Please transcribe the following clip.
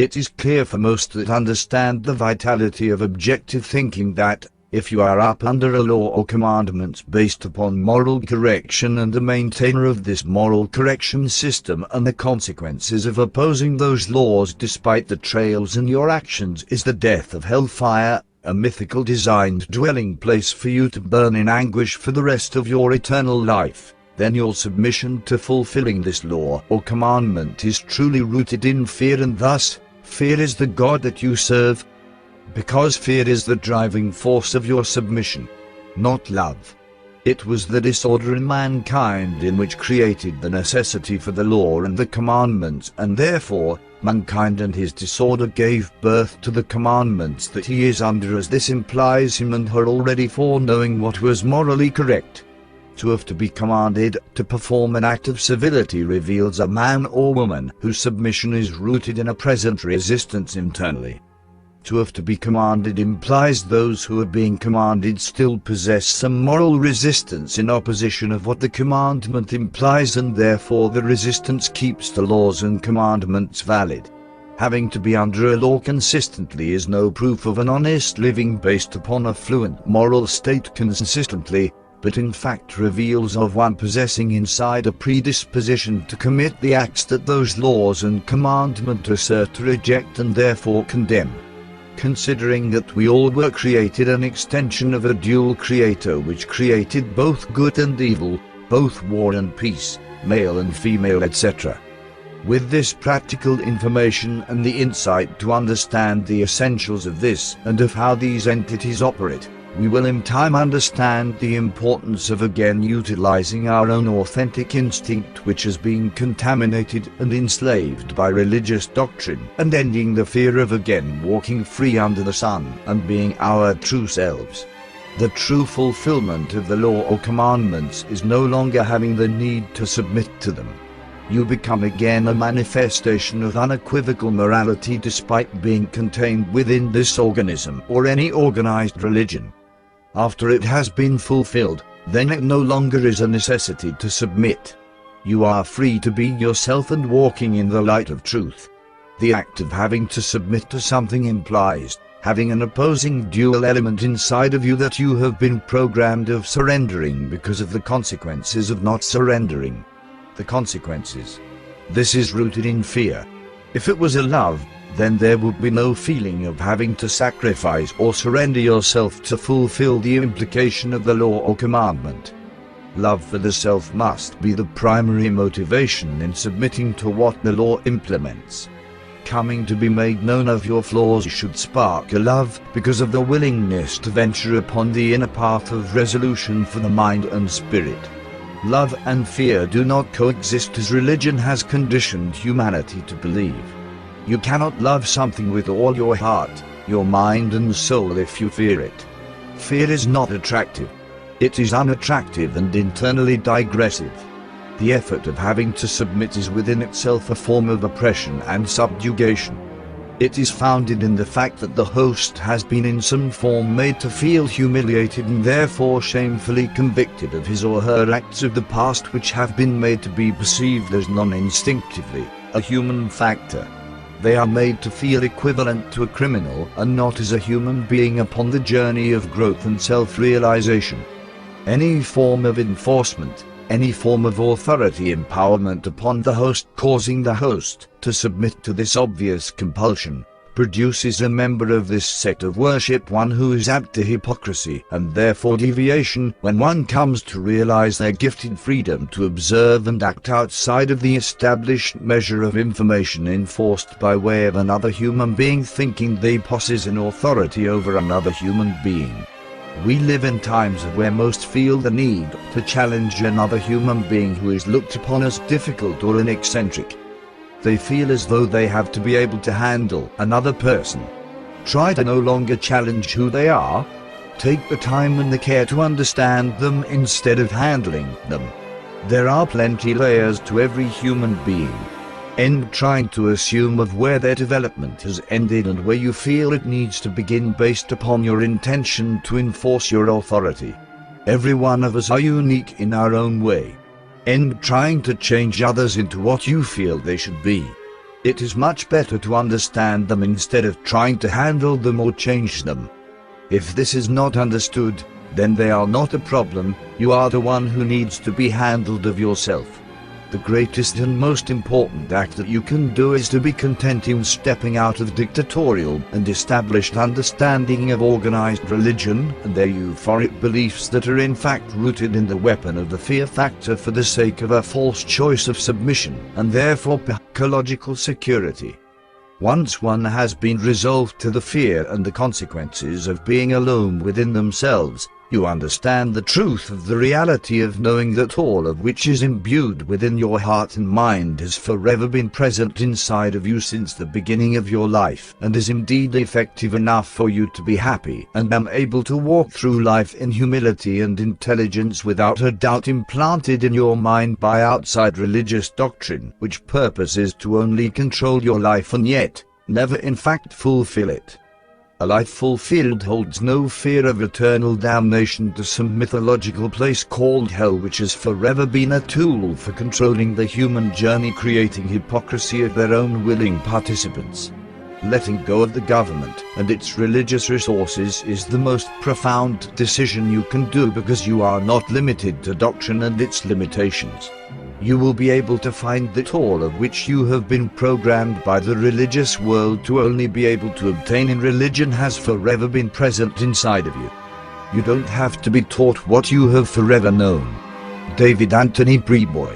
It is clear for most that understand the vitality of objective thinking that, if you are up under a law or commandment based upon moral correction and a maintainer of this moral correction system, and the consequences of opposing those laws despite the trails in your actions is the death of hellfire, a mythical designed dwelling place for you to burn in anguish for the rest of your eternal life, then your submission to fulfilling this law or commandment is truly rooted in fear, and thus, fear is the God that you serve. Because fear is the driving force of your submission, not love. It was the disorder in mankind in which created the necessity for the law and the commandments, and therefore, mankind and his disorder gave birth to the commandments that he is under, as this implies him and her already foreknowing what was morally correct. To have to be commanded to perform an act of civility reveals a man or woman whose submission is rooted in a present resistance internally. To have to be commanded implies those who are being commanded still possess some moral resistance in opposition of what the commandment implies, and therefore the resistance keeps the laws and commandments valid. Having to be under a law consistently is no proof of an honest living based upon a fluent moral state consistently, but in fact reveals of one possessing inside a predisposition to commit the acts that those laws and commandments assert to reject and therefore condemn. Considering that we all were created an extension of a dual creator which created both good and evil, both war and peace, male and female, etc. With this practical information and the insight to understand the essentials of this and of how these entities operate, we will in time understand the importance of again utilizing our own authentic instinct, which has been contaminated and enslaved by religious doctrine, and ending the fear of again walking free under the sun and being our true selves. The true fulfillment of the law or commandments is no longer having the need to submit to them. You become again a manifestation of unequivocal morality despite being contained within this organism or any organized religion. After it has been fulfilled, then it no longer is a necessity to submit. You are free to be yourself and walking in the light of truth. The act of having to submit to something implies having an opposing dual element inside of you that you have been programmed of surrendering because of the consequences of not surrendering. The consequences. This is rooted in fear. If it was a love, then there would be no feeling of having to sacrifice or surrender yourself to fulfill the implication of the law or commandment. Love for the self must be the primary motivation in submitting to what the law implements. Coming to be made known of your flaws should spark a love because of the willingness to venture upon the inner path of resolution for the mind and spirit. Love and fear do not coexist as religion has conditioned humanity to believe. You cannot love something with all your heart, your mind and soul if you fear it. Fear is not attractive. It is unattractive and internally digressive. The effort of having to submit is within itself a form of oppression and subjugation. It is founded in the fact that the host has been in some form made to feel humiliated and therefore shamefully convicted of his or her acts of the past, which have been made to be perceived as non-instinctively a human factor. They are made to feel equivalent to a criminal and not as a human being upon the journey of growth and self-realization. Any form of enforcement, any form of authority empowerment upon the host causing the host to submit to this obvious compulsion, produces a member of this sect of worship one who is apt to hypocrisy and therefore deviation when one comes to realize their gifted freedom to observe and act outside of the established measure of information enforced by way of another human being, thinking they possess an authority over another human being. We live in times where most feel the need to challenge another human being who is looked upon as difficult or an eccentric. They feel as though they have to be able to handle another person. Try to no longer challenge who they are. Take the time and the care to understand them instead of handling them. There are plenty layers to every human being. End trying to assume of where their development has ended and where you feel it needs to begin based upon your intention to enforce your authority. Every one of us are unique in our own way. End trying to change others into what you feel they should be. It is much better to understand them instead of trying to handle them or change them. If this is not understood, then they are not a problem, you are the one who needs to be handled of yourself. The greatest and most important act that you can do is to be content in stepping out of dictatorial and established understanding of organized religion and their euphoric beliefs that are in fact rooted in the weapon of the fear factor for the sake of a false choice of submission and therefore psychological security. Once one has been resolved to the fear and the consequences of being alone within themselves, you understand the truth of the reality of knowing that all of which is imbued within your heart and mind has forever been present inside of you since the beginning of your life and is indeed effective enough for you to be happy and am able to walk through life in humility and intelligence without a doubt implanted in your mind by outside religious doctrine, which purposes to only control your life and yet never in fact fulfill it. A life fulfilled holds no fear of eternal damnation to some mythological place called hell, which has forever been a tool for controlling the human journey, creating hypocrisy of their own willing participants. Letting go of the government and its religious resources is the most profound decision you can do because you are not limited to doctrine and its limitations. You will be able to find that all of which you have been programmed by the religious world to only be able to obtain in religion has forever been present inside of you. You don't have to be taught what you have forever known. David Anthony Preboy.